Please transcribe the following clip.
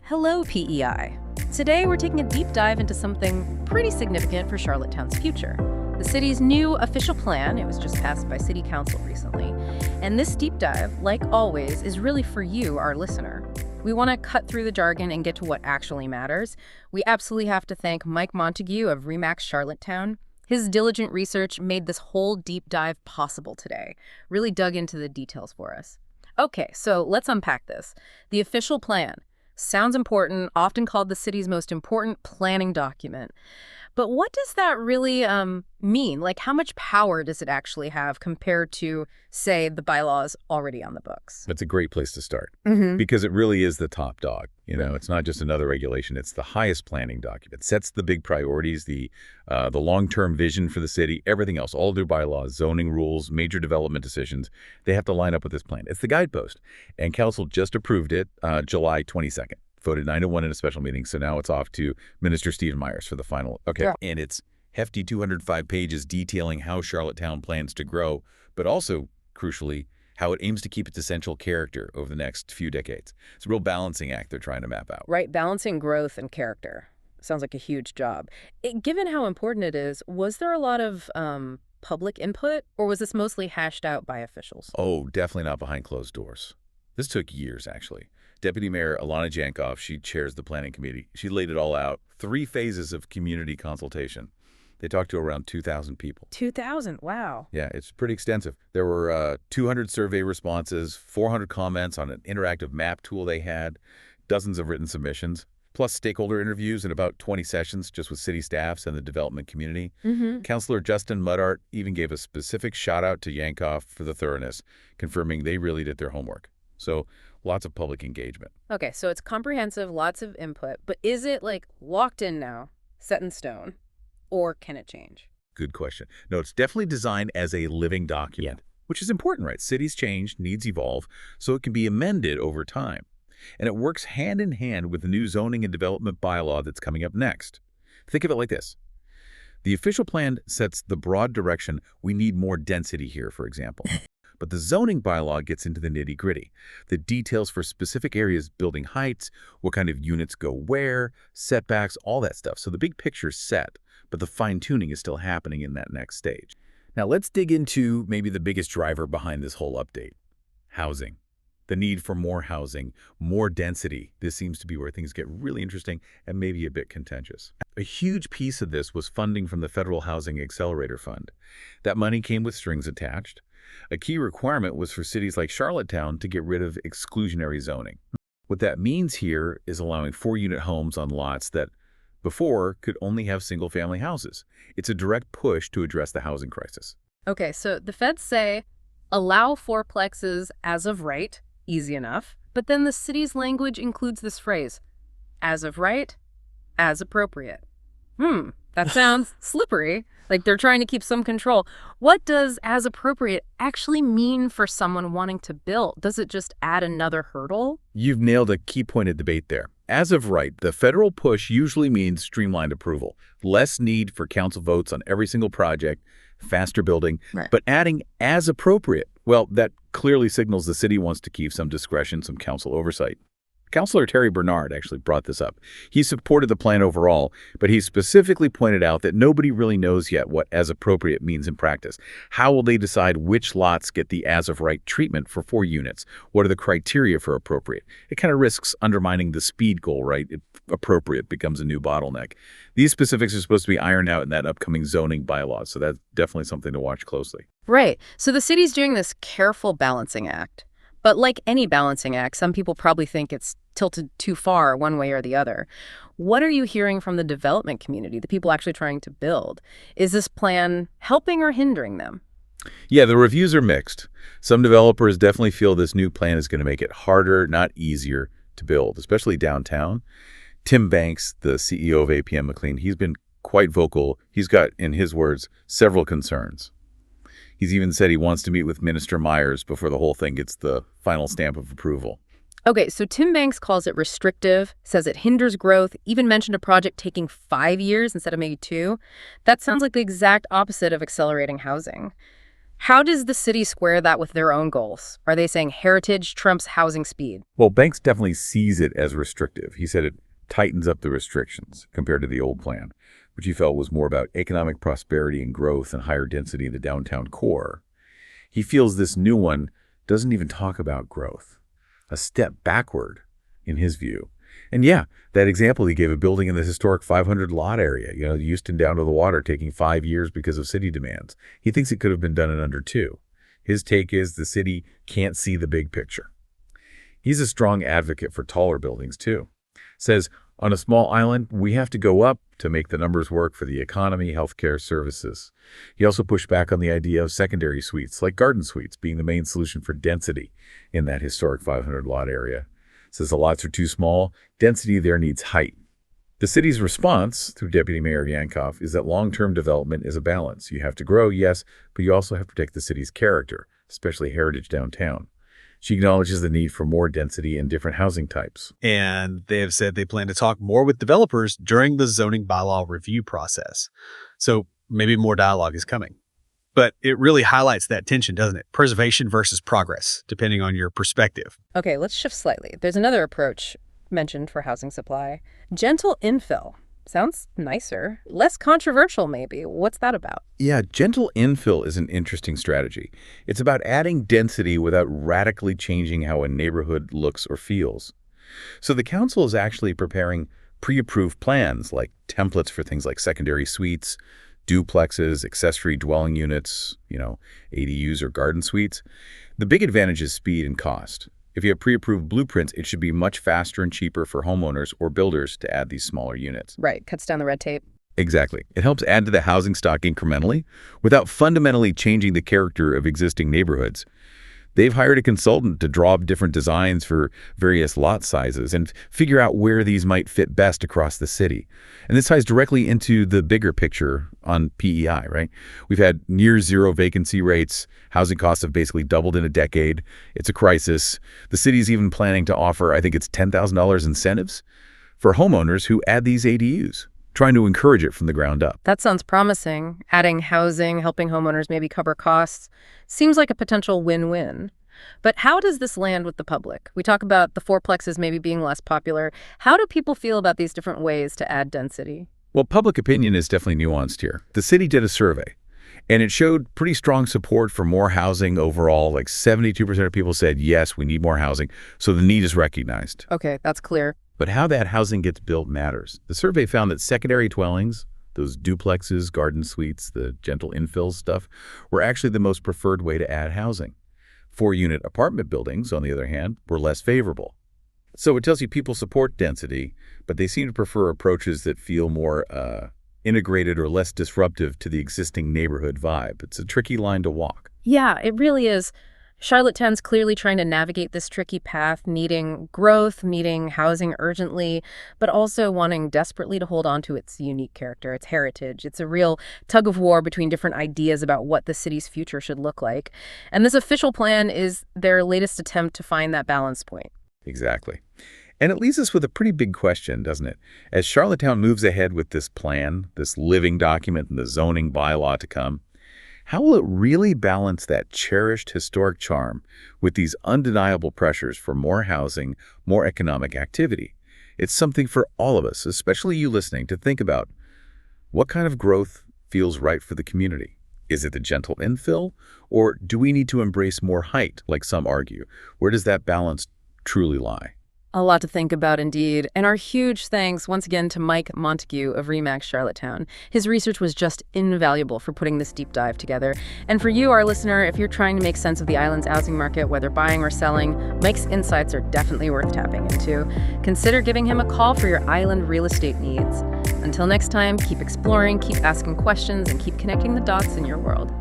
Hello, PEI. Today, we're taking a deep dive into something pretty significant for Charlottetown's future. The city's new official plan. It was just passed by City Council recently. And this deep dive, like always, is really for you, our listener. We want to cut through the jargon and get to what actually matters. We absolutely have to thank Mike Montague of Remax Charlottetown. His diligent research made this whole deep dive possible today. Really dug into the details for us. Okay, so let's unpack this. The official plan. Sounds important, often called the city's most important planning document. But what does that really mean? Like, how much power does it actually have compared to, say, the bylaws already on the books? That's a great place to start because it really is the top dog. You know, it's not just another regulation. It's the highest planning document. It sets the big priorities, the long-term vision for the city, everything else, all their bylaws, zoning rules, major development decisions. They have to line up with this plan. It's the guidepost. And council just approved it July 22nd. Voted 9-1 in a special meeting, so now it's off to Minister Stephen Myers for the final. Okay, yeah. And it's hefty 205 pages detailing how Charlottetown plans to grow, but also, crucially, how it aims to keep its essential character over the next few decades. It's a real balancing act they're trying to map out. Right, balancing growth and character. Sounds like a huge job. Given how important it is, was there a lot of public input, or was this mostly hashed out by officials? Oh, definitely not behind closed doors. This took years, actually. Deputy Mayor Alana Jankoff, she chairs the planning committee. She laid it all out. 3 phases of community consultation. They talked to around 2,000 people. 2,000, wow. Yeah, it's pretty extensive. There were 200 survey responses, 400 comments on an interactive map tool they had, dozens of written submissions, plus stakeholder interviews and about 20 sessions just with city staffs and the development community. Councillor Justin Muddart even gave a specific shout out to Jankoff for the thoroughness, confirming they really did their homework. So lots of public engagement. Okay, so it's comprehensive, lots of input, but is it like locked in now, set in stone, or can it change? Good question. No, it's definitely designed as a living document, which is important, right? Cities change, needs evolve, so it can be amended over time. And it works hand in hand with the new zoning and development bylaw that's coming up next. Think of it like this. The official plan sets the broad direction. We need more density here, for example. But the zoning bylaw gets into the nitty-gritty, the details for specific areas, building heights, what kind of units go where, setbacks, all that stuff. So the big picture's set, but the fine-tuning is still happening in that next stage. Now let's dig into maybe the biggest driver behind this whole update, housing. The need for more housing, more density. This seems to be where things get really interesting and maybe a bit contentious. A huge piece of this was funding from the Federal Housing Accelerator Fund. That money came with strings attached. A key requirement was for cities like Charlottetown to get rid of exclusionary zoning. What that means here is allowing 4-unit homes on lots that before could only have single-family houses. It's a direct push to address the housing crisis. Okay, so the feds say allow 4plexes as of right, easy enough, but then the city's language includes this phrase, as of right, as appropriate. That sounds slippery, like they're trying to keep some control. What does as appropriate actually mean for someone wanting to build? Does it just add another hurdle? You've nailed a key point of debate there. As of right, the federal push usually means streamlined approval, less need for council votes on every single project, faster building, but adding as appropriate, well, that clearly signals the city wants to keep some discretion, some council oversight. Councillor Terry Bernard actually brought this up. He supported the plan overall, but he specifically pointed out that nobody really knows yet what as appropriate means in practice. How will they decide which lots get the as of right treatment for 4 units? What are the criteria for appropriate? It kind of risks undermining the speed goal, right? Appropriate becomes a new bottleneck. These specifics are supposed to be ironed out in that upcoming zoning bylaw, so that's definitely something to watch closely. Right. So the city's doing this careful balancing act. But like any balancing act, some people probably think it's tilted too far one way or the other. What are you hearing from the development community, the people actually trying to build? Is this plan helping or hindering them? Yeah, the reviews are mixed. Some developers definitely feel this new plan is going to make it harder, not easier, to build, especially downtown. Tim Banks, the CEO of APM McLean, he's been quite vocal. He's got, in his words, several concerns. He's even said he wants to meet with Minister Myers before the whole thing gets the final stamp of approval. Okay, so Tim Banks calls it restrictive, says it hinders growth, even mentioned a project taking 5 years instead of maybe 2. That sounds like the exact opposite of accelerating housing. How does the city square that with their own goals? Are they saying heritage trumps housing speed? Well, Banks definitely sees it as restrictive. He said it tightens up the restrictions compared to the old plan, which he felt was more about economic prosperity and growth and higher density in the downtown core. He feels this new one doesn't even talk about growth, a step backward in his view. And yeah, that example he gave of building in the historic 500 lot area, Houston down to the water, taking 5 years because of city demands. He thinks it could have been done in under 2. His take is the city can't see the big picture. He's a strong advocate for taller buildings too. Says, on a small island, we have to go up to make the numbers work for the economy, healthcare, services. He also pushed back on the idea of secondary suites, like garden suites, being the main solution for density in that historic 500 lot area. Says the lots are too small, density there needs height. The city's response, through Deputy Mayor Yankoff, is that long-term development is a balance. You have to grow, yes, but you also have to protect the city's character, especially heritage downtown. She acknowledges the need for more density and different housing types. And they have said they plan to talk more with developers during the zoning bylaw review process. So maybe more dialogue is coming. But it really highlights that tension, doesn't it? Preservation versus progress, depending on your perspective. Okay, let's shift slightly. There's another approach mentioned for housing supply. Gentle infill. Sounds nicer. Less controversial, maybe. What's that about? Yeah, gentle infill is an interesting strategy. It's about adding density without radically changing how a neighborhood looks or feels. So the council is actually preparing pre-approved plans, like templates for things like secondary suites, duplexes, accessory dwelling units, ADUs or garden suites. The big advantage is speed and cost. If you have pre-approved blueprints, it should be much faster and cheaper for homeowners or builders to add these smaller units. Right, cuts down the red tape. Exactly. It helps add to the housing stock incrementally without fundamentally changing the character of existing neighborhoods. They've hired a consultant to draw up different designs for various lot sizes and figure out where these might fit best across the city. And this ties directly into the bigger picture on PEI, right? We've had near zero vacancy rates. Housing costs have basically doubled in a decade. It's a crisis. The city's even planning to offer, I think it's $10,000 incentives for homeowners who add these ADUs, trying to encourage it from the ground up. That sounds promising. Adding housing, helping homeowners maybe cover costs, seems like a potential win-win. But how does this land with the public? We talk about the fourplexes maybe being less popular. How do people feel about these different ways to add density? Well, public opinion is definitely nuanced here. The city did a survey, and it showed pretty strong support for more housing overall. Like 72% of people said, yes, we need more housing, so the need is recognized. Okay, that's clear. But how that housing gets built matters. The survey found that secondary dwellings, those duplexes, garden suites, the gentle infill stuff, were actually the most preferred way to add housing. 4-unit apartment buildings, on the other hand, were less favorable. So it tells you people support density, but they seem to prefer approaches that feel more integrated or less disruptive to the existing neighborhood vibe. It's a tricky line to walk. Yeah, it really is. Charlottetown's clearly trying to navigate this tricky path, needing growth, needing housing urgently, but also wanting desperately to hold on to its unique character, its heritage. It's a real tug of war between different ideas about what the city's future should look like. And this official plan is their latest attempt to find that balance point. Exactly. And it leaves us with a pretty big question, doesn't it? As Charlottetown moves ahead with this plan, this living document and the zoning bylaw to come, how will it really balance that cherished historic charm with these undeniable pressures for more housing, more economic activity? It's something for all of us, especially you listening, to think about. What kind of growth feels right for the community? Is it the gentle infill, or do we need to embrace more height, like some argue? Where does that balance truly lie? A lot to think about indeed. And our huge thanks once again to Mike Montague of RE/MAX Charlottetown. His research was just invaluable for putting this deep dive together. And for you, our listener, if you're trying to make sense of the island's housing market, whether buying or selling, Mike's insights are definitely worth tapping into. Consider giving him a call for your island real estate needs. Until next time, keep exploring, keep asking questions, and keep connecting the dots in your world.